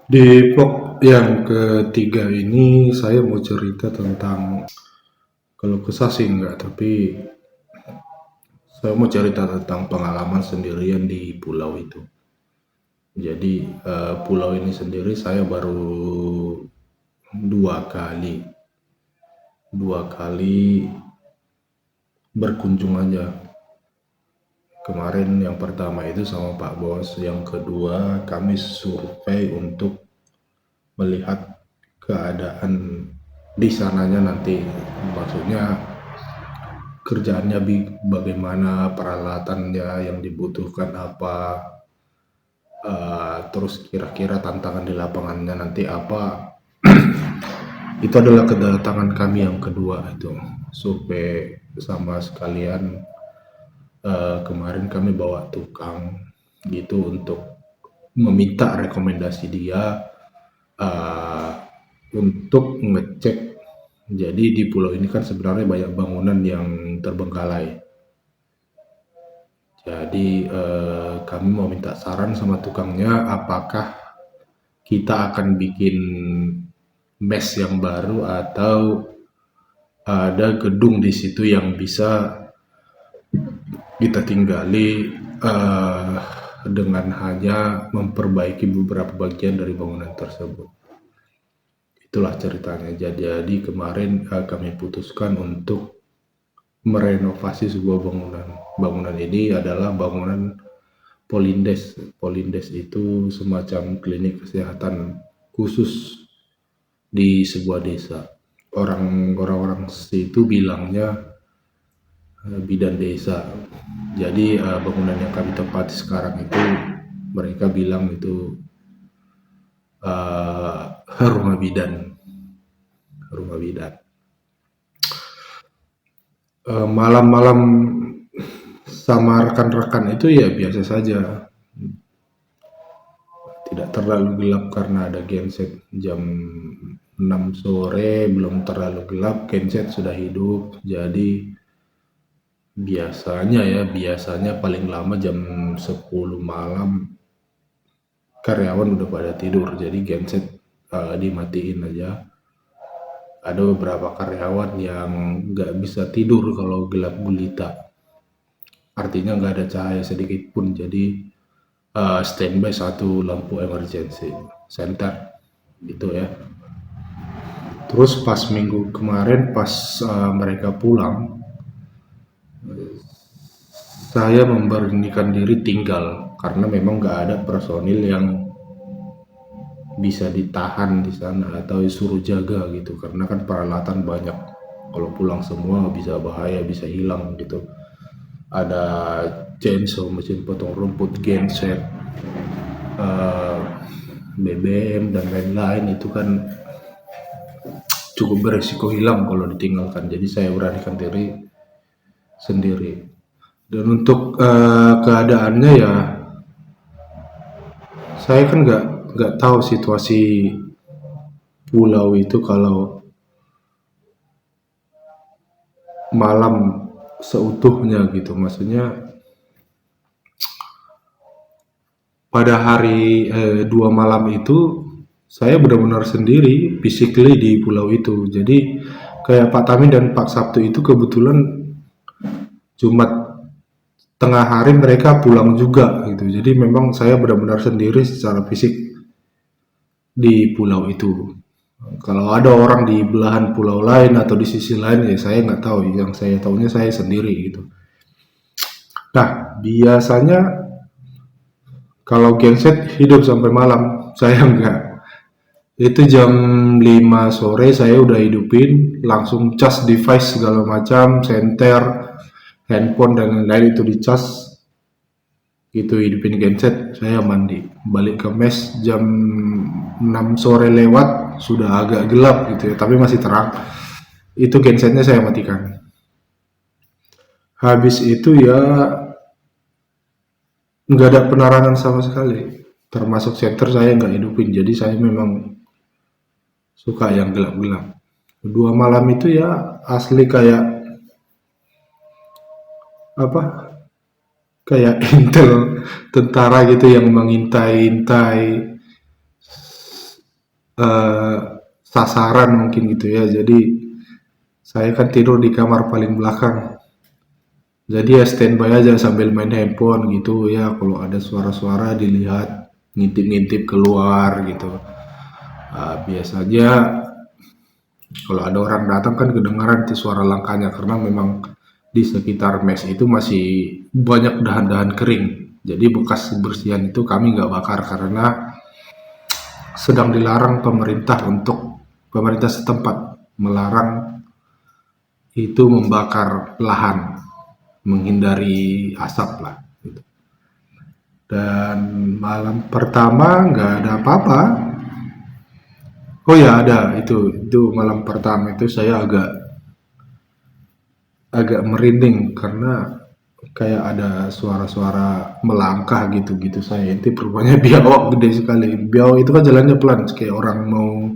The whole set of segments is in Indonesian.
Di vlog yang ketiga ini saya mau cerita tentang kalau kesah sih enggak, tapi saya mau cerita tentang pengalaman sendirian di pulau itu. Jadi pulau ini sendiri saya baru dua kali, dua kali berkunjung aja. Kemarin yang pertama itu sama Pak Bos, yang kedua kami survei untuk melihat keadaan di sananya nanti. Maksudnya kerjaannya bagaimana, peralatannya yang dibutuhkan apa, terus kira-kira tantangan di lapangannya nanti apa. Itu adalah kedatangan kami yang kedua itu, survei sama sekalian. Kemarin kami bawa tukang gitu untuk meminta rekomendasi dia uh, untuk ngecek. Jadi di pulau ini kan sebenarnya banyak bangunan yang terbengkalai. Jadi kami mau minta saran sama tukangnya, apakah kita akan bikin mes yang baru atau ada gedung di situ yang bisa kita tinggali dengan hanya memperbaiki beberapa bagian dari bangunan tersebut. Itulah ceritanya. Jadi kemarin kami putuskan untuk merenovasi sebuah bangunan. Bangunan ini adalah bangunan Polindes. Polindes itu semacam klinik kesehatan khusus di sebuah desa. Orang-orang situ bilangnya bidan desa. Jadi bangunan yang kami tempati sekarang itu mereka bilang itu rumah bidan, rumah bidan. Malam-malam sama rekan-rekan itu ya biasa saja, tidak terlalu gelap karena ada genset. Jam 6 sore belum terlalu gelap, genset sudah hidup. Jadi biasanya paling lama jam 10 malam karyawan udah pada tidur, jadi genset dimatiin aja. Ada beberapa karyawan yang nggak bisa tidur kalau gelap gulita, artinya nggak ada cahaya sedikit pun. Jadi standby satu lampu emergency center gitu ya. Terus pas minggu kemarin pas mereka pulang, saya memberanikan diri tinggal karena memang nggak ada personil yang bisa ditahan di sana atau disuruh jaga gitu, karena kan peralatan banyak. Kalau pulang semua bisa bahaya, bisa hilang gitu. Ada chainsaw, mesin potong rumput, genset, eh, BBM dan lain-lain, itu kan cukup beresiko hilang kalau ditinggalkan. Jadi saya beranikan diri sendiri. Dan untuk keadaannya ya, saya kan nggak tahu situasi pulau itu kalau malam seutuhnya gitu. Maksudnya pada hari 2 malam itu saya benar-benar sendiri physically di pulau itu. Jadi kayak Pak Tami dan Pak Sabtu itu kebetulan Jumat tengah hari mereka pulang juga gitu. Jadi memang saya benar-benar sendiri secara fisik di pulau itu. Kalau ada orang di belahan pulau lain atau di sisi lain ya saya nggak tahu. Yang saya tahunya saya sendiri gitu. Nah, biasanya kalau genset hidup sampai malam, saya enggak. Itu jam 5 sore saya udah hidupin, langsung cas device segala macam, senter, handphone dan lain-lain itu dicas. Itu hidupin genset, saya mandi. Balik ke mes jam 6 sore lewat, sudah agak gelap gitu ya, tapi masih terang. Itu gensetnya saya matikan. Habis itu ya nggak ada penerangan sama sekali. Termasuk senter saya nggak hidupin, jadi saya memang suka yang gelap-gelap. 2 malam itu ya asli kayak apa? Kayak intel tentara gitu yang mengintai-intai eh, sasaran mungkin gitu ya. Jadi saya kan tidur di kamar paling belakang. Jadi ya standby aja sambil main handphone gitu ya. Kalau ada suara-suara dilihat, ngintip-ngintip keluar gitu. Biasanya kalau ada orang datang kan kedengaran tuh suara langkahnya karena memang di sekitar mes itu masih banyak dahan-dahan kering. Jadi bekas bersihan itu kami nggak bakar karena sedang dilarang pemerintah setempat melarang itu membakar lahan, menghindari asap lah. Gitu. Dan malam pertama nggak ada apa-apa. Oh ya ada itu malam pertama itu saya agak agak merinding karena kayak ada suara-suara melangkah gitu-gitu. Saya itu rupanya biawak gede sekali. Biawak itu kan jalannya pelan kayak orang mau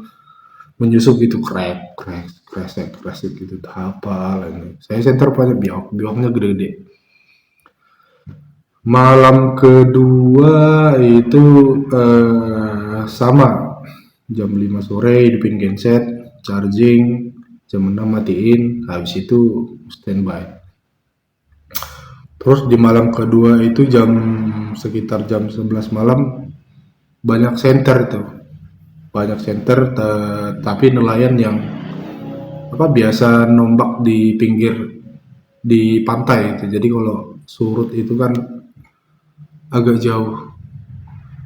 menyusup gitu, krek krek kresek kresek gitu. Apa lagi, saya center pada biawaknya gede-gede. Malam kedua itu sama, jam 5 sore hidupin genset, charging, jam 6 matiin, habis itu standby. Terus di malam kedua itu sekitar jam 11 malam banyak center itu. Banyak center tapi nelayan yang apa biasa nombak di pinggir di pantai itu. Jadi kalau surut itu kan agak jauh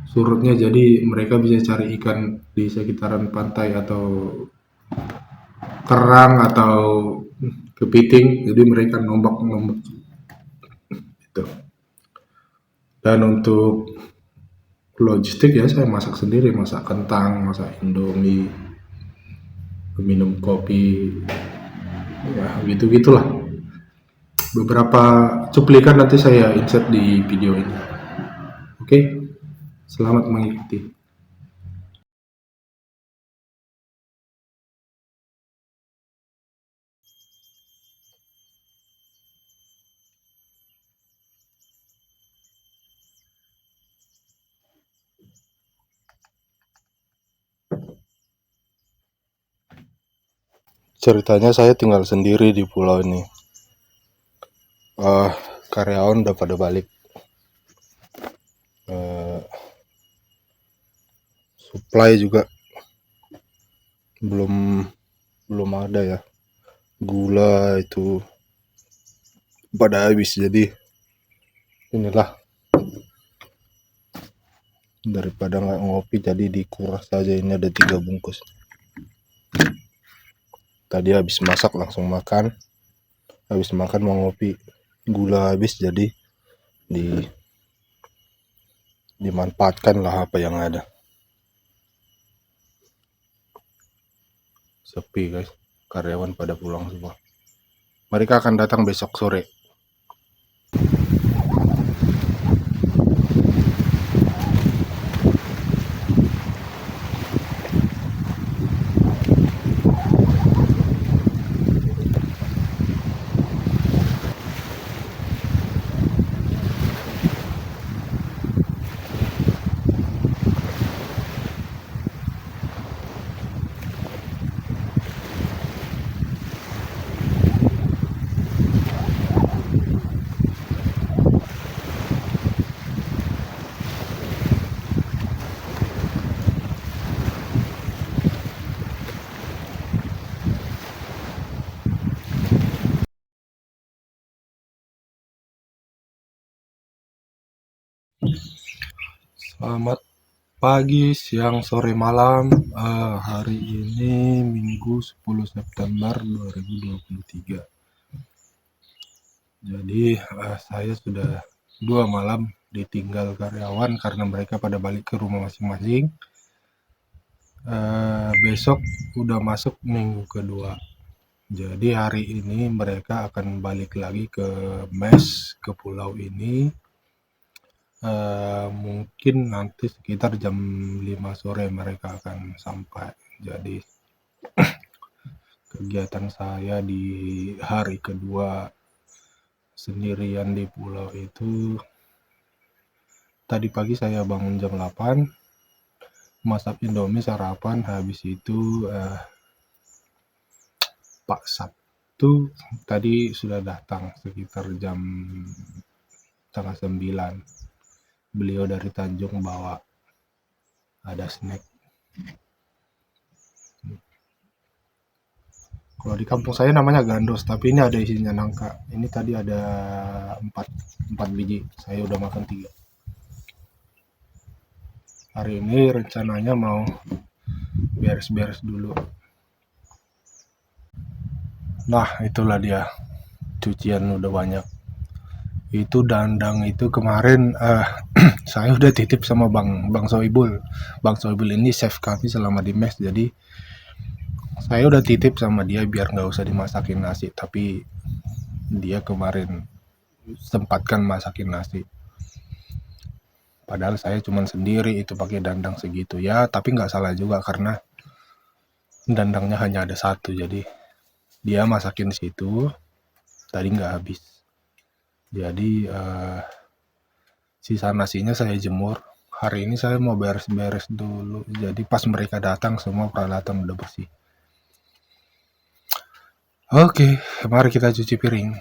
surutnya, jadi mereka bisa cari ikan di sekitaran pantai atau kerang atau kepiting. Jadi mereka nombak-nombak itu. Dan untuk logistik ya saya masak sendiri, masak kentang, masak indomie, minum kopi, ya gitu gitulah. Beberapa cuplikan nanti saya insert di video ini. Oke, selamat mengikuti. Ceritanya saya tinggal sendiri di pulau ini. Uh, Karyawan udah pada balik. Uh, Supply juga belum belum ada ya. Gula itu pada habis, jadi inilah, daripada nggak ngopi jadi dikuras saja. Ini ada 3 bungkus. Tadi habis masak langsung makan. Habis makan mau ngopi, gula habis jadi di dimanfaatkan lah apa yang ada. Sepi guys, karyawan pada pulang semua. Mereka akan datang besok sore. Selamat pagi, siang, sore, malam. Hari ini Minggu 10 September 2023. Jadi saya sudah 2 malam ditinggal karyawan karena mereka pada balik ke rumah masing-masing. Besok udah masuk minggu kedua. Jadi hari ini mereka akan balik lagi ke mes, ke pulau ini. Mungkin nanti sekitar jam 5 sore mereka akan sampai. Jadi kegiatan saya di hari kedua sendirian di pulau itu, tadi pagi saya bangun jam 8, masak Indomie sarapan, habis itu Pak Sabtu tadi sudah datang sekitar jam setengah 9. Beliau dari Tanjung bawa ada snack. Kalau di kampung saya namanya gandos, tapi ini ada isinya nangka. Ini tadi ada 4 biji, saya udah makan 3. Hari ini rencananya mau beres-beres dulu. Nah, itulah dia. Cucian udah banyak. Itu dandang itu kemarin saya udah titip sama Bang Soibul. Bang Soibul ini chef kami selama di mes, jadi saya udah titip sama dia biar nggak usah dimasakin nasi, tapi dia kemarin sempatkan masakin nasi. Padahal saya cuma sendiri itu pakai dandang segitu ya, tapi nggak salah juga karena dandangnya hanya ada 1, jadi dia masakin situ tadi nggak habis. Jadi sisa nasinya saya jemur. Hari ini saya mau beres-beres dulu, jadi pas mereka datang semua peralatan udah bersih. Oke, mari kita cuci piring.